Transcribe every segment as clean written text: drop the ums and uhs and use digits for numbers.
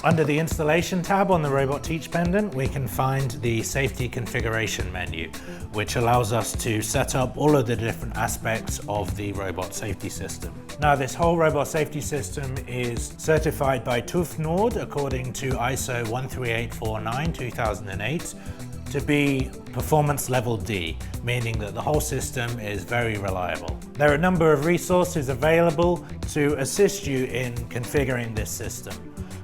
Under the Installation tab on the Robot Teach pendant, we can find the Safety Configuration menu, which allows us to set up all of the different aspects of the robot safety system. Now, this whole robot safety system is certified by TÜV Nord according to ISO 13849-2008 to be performance level D, meaning that the whole system is very reliable. There are a number of resources available to assist you in configuring this system.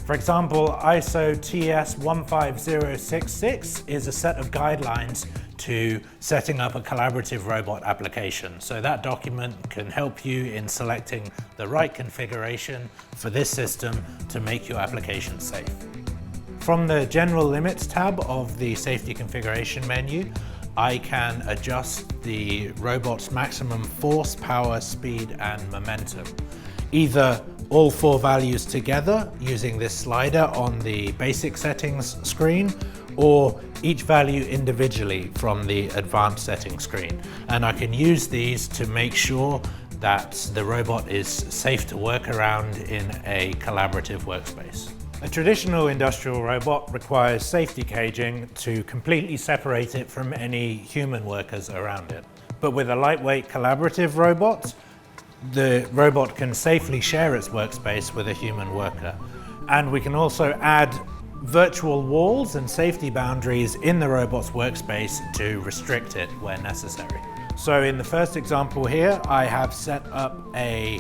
For example, ISO TS 15066 is a set of guidelines to setting up a collaborative robot application. So that document can help you in selecting the right configuration for this system to make your application safe. From the General Limits tab of the Safety Configuration menu, I can adjust the robot's maximum force, power, speed, and momentum. Either all four values together using this slider on the basic settings screen, or each value individually from the advanced settings screen. And I can use these to make sure that the robot is safe to work around in a collaborative workspace. A traditional industrial robot requires safety caging to completely separate it from any human workers around it. But with a lightweight collaborative robot, the robot can safely share its workspace with a human worker. And we can also add virtual walls and safety boundaries in the robot's workspace to restrict it where necessary. So in the first example here, I have set up a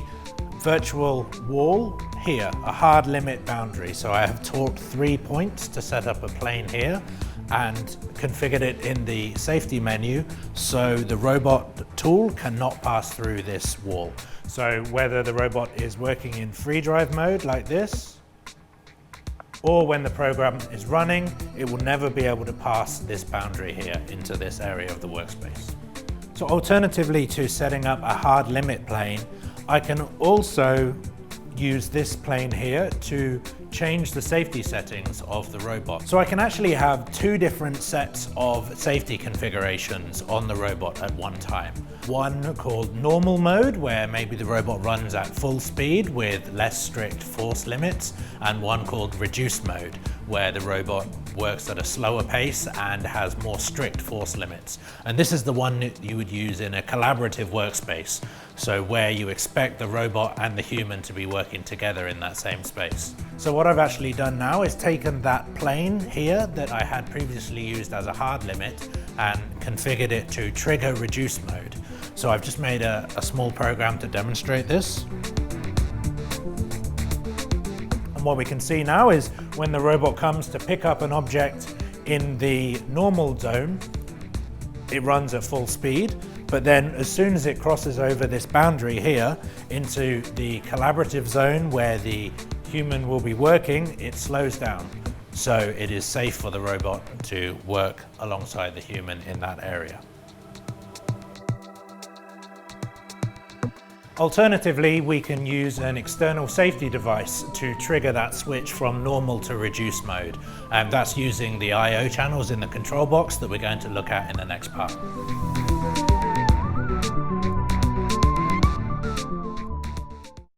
virtual wall here, a hard limit boundary. So I have torqued 3 points to set up a plane here and configured it in the safety menu so the robot tool cannot pass through this wall. So whether the robot is working in free drive mode like this, or when the program is running, it will never be able to pass this boundary here into this area of the workspace. So alternatively to setting up a hard limit plane, I can also use this plane here to change the safety settings of the robot. So I can actually have two different sets of safety configurations on the robot at one time. One called normal mode, where maybe the robot runs at full speed with less strict force limits, and one called reduced mode, where the robot works at a slower pace and has more strict force limits. And this is the one that you would use in a collaborative workspace, so where you expect the robot and the human to be working together in that same space. So what I've actually done now is taken that plane here that I had previously used as a hard limit and configured it to trigger reduced mode. So I've just made a small program to demonstrate this. And what we can see now is when the robot comes to pick up an object in the normal zone, it runs at full speed. But then as soon as it crosses over this boundary here into the collaborative zone where the human will be working, it slows down. So it is safe for the robot to work alongside the human in that area. Alternatively, we can use an external safety device to trigger that switch from normal to reduced mode. And that's using the I/O channels in the control box that we're going to look at in the next part.